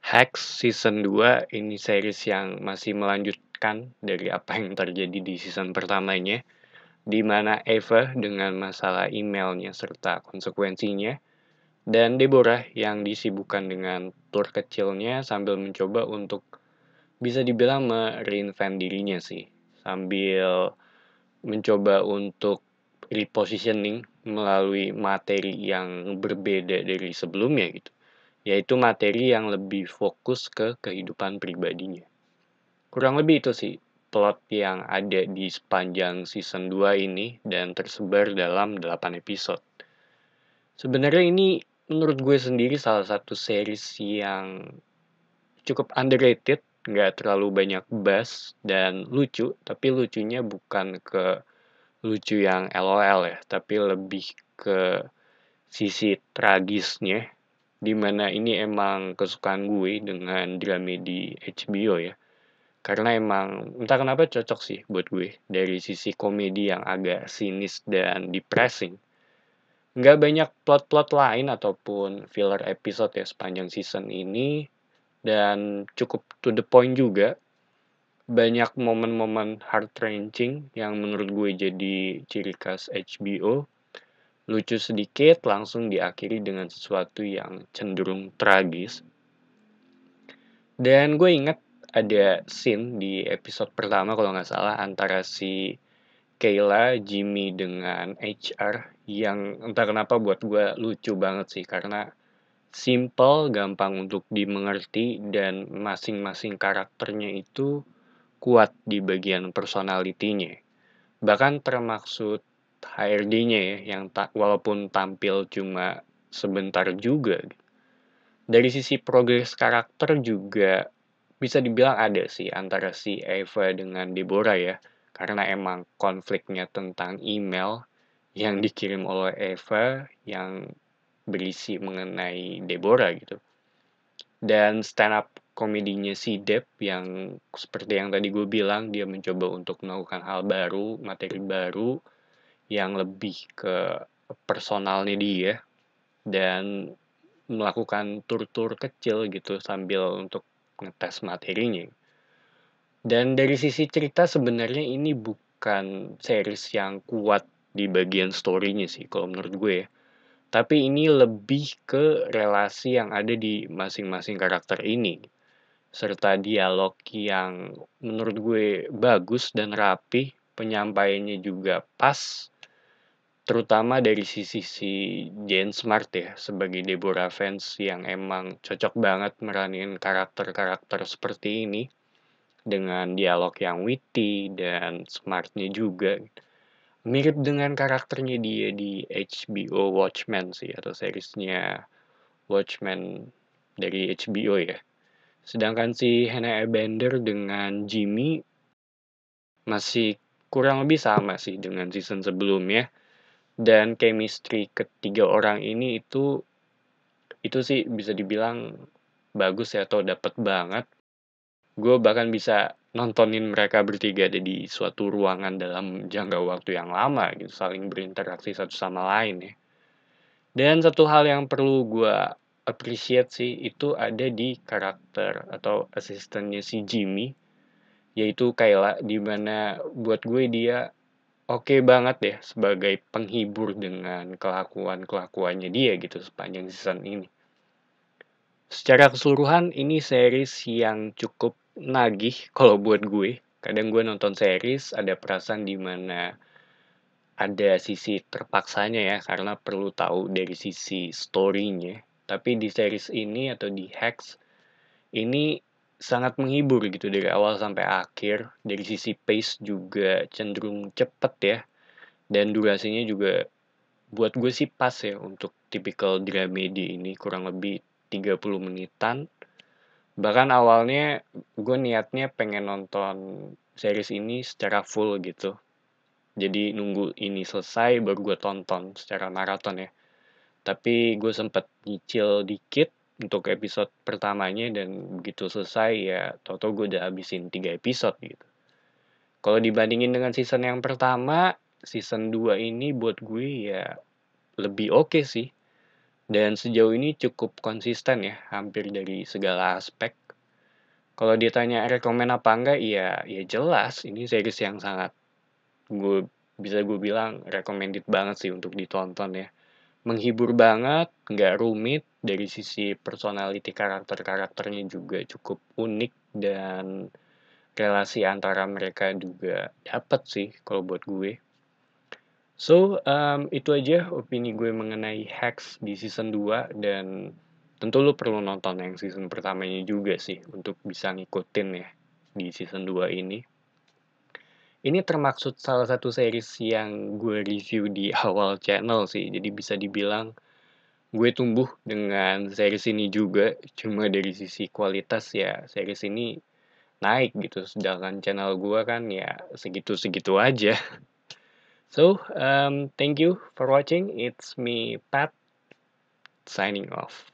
Hacks Season 2 ini series yang masih melanjutkan dari apa yang terjadi di season pertamanya, di mana Eva dengan masalah emailnya serta konsekuensinya, dan Deborah yang disibukkan dengan tour kecilnya sambil mencoba untuk bisa dibilang me-reinvent dirinya sih, sambil mencoba untuk repositioning melalui materi yang berbeda dari sebelumnya gitu, yaitu materi yang lebih fokus ke kehidupan pribadinya. Kurang lebih itu sih plot yang ada di sepanjang season 2 ini dan tersebar dalam 8 episode. Sebenarnya ini menurut gue sendiri salah satu series yang cukup underrated, nggak terlalu banyak buzz dan lucu, tapi lucunya bukan ke lucu yang LOL ya, tapi lebih ke sisi tragisnya, dimana ini emang kesukaan gue dengan dramedi HBO ya. Karena emang entah kenapa cocok sih buat gue dari sisi komedi yang agak sinis dan depressing. Nggak banyak plot-plot lain ataupun filler episode ya sepanjang season ini, dan cukup to the point juga. Banyak momen-momen heart-wrenching yang menurut gue jadi ciri khas HBO. Lucu sedikit, langsung diakhiri dengan sesuatu yang cenderung tragis. Dan gue inget ada scene di episode pertama kalau nggak salah antara si Kayla, Jimmy dengan HR yang entah kenapa buat gue lucu banget sih karena simple, gampang untuk dimengerti dan masing-masing karakternya itu kuat di bagian personalitinya. Bahkan termaksud HRD-nya ya yang walaupun tampil cuma sebentar juga. Dari sisi progres karakter juga bisa dibilang ada sih antara si Eva dengan Deborah ya. Karena emang konfliknya tentang email yang dikirim oleh Eva yang berisi mengenai Deborah gitu. Dan stand up komedinya si Deb yang seperti yang tadi gue bilang, dia mencoba untuk melakukan hal baru, materi baru yang lebih ke personalnya dia dan melakukan tur-tur kecil gitu sambil untuk ngetes materinya. Dan dari sisi cerita sebenarnya ini bukan series yang kuat di bagian story-nya sih kalau menurut gue ya. Tapi ini lebih ke relasi yang ada di masing-masing karakter ini. Serta dialog yang menurut gue bagus dan rapi, penyampaiannya juga pas, terutama dari sisi si Jane Smart ya, sebagai Deborah Vance yang emang cocok banget meranin karakter-karakter seperti ini, dengan dialog yang witty dan smartnya juga. Mirip dengan karakternya dia di HBO Watchmen sih, atau seriesnya Watchmen dari HBO ya. Sedangkan si Hannah Ebander dengan Jimmy masih kurang lebih sama sih dengan season sebelumnya. Dan chemistry ketiga orang ini itu sih bisa dibilang bagus ya atau dapet banget. Gue bahkan bisa nontonin mereka bertiga ada di suatu ruangan dalam jangka waktu yang lama gitu, saling berinteraksi satu sama lain ya. Dan satu hal yang perlu gue appreciate sih itu ada di karakter atau asistennya si Jimmy, yaitu Kayla, di mana buat gue dia oke banget ya sebagai penghibur dengan kelakuan-kelakuannya dia gitu sepanjang season ini. Secara keseluruhan ini series yang cukup nagih kalau buat gue. Kadang gue nonton series ada perasaan di mana ada sisi terpaksanya ya karena perlu tahu dari sisi story-nya. Tapi di series ini atau di Hacks ini sangat menghibur gitu dari awal sampai akhir. Dari sisi pace juga cenderung cepet ya. Dan durasinya juga buat gue sih pas ya untuk tipikal dramedy ini kurang lebih 30 menitan. Bahkan awalnya gue niatnya pengen nonton series ini secara full gitu. Jadi nunggu ini selesai baru gue tonton secara maraton ya. Tapi gue sempet nyicil dikit untuk episode pertamanya dan begitu selesai ya tau-tau gue udah habisin 3 episode gitu. Kalau dibandingin dengan season yang pertama, season 2 ini buat gue ya lebih oke sih. dan sejauh ini cukup konsisten ya, hampir dari segala aspek. Kalau ditanya rekomen apa enggak, ya jelas ini series yang sangat gue bilang recommended banget sih untuk ditonton ya. Menghibur banget, nggak rumit, dari sisi personality karakter-karakternya juga cukup unik dan relasi antara mereka juga dapet sih kalau buat gue. So, itu aja opini gue mengenai Hacks di season 2 dan tentu lu perlu nonton yang season pertamanya juga sih untuk bisa ngikutin ya di season 2 ini. Ini termaksud salah satu series yang gue review di awal channel sih, jadi bisa dibilang gue tumbuh dengan series ini juga, cuma dari sisi kualitas ya series ini naik gitu, sedangkan channel gue kan ya segitu-segitu aja. So, thank you for watching. It's me, Pat, signing off.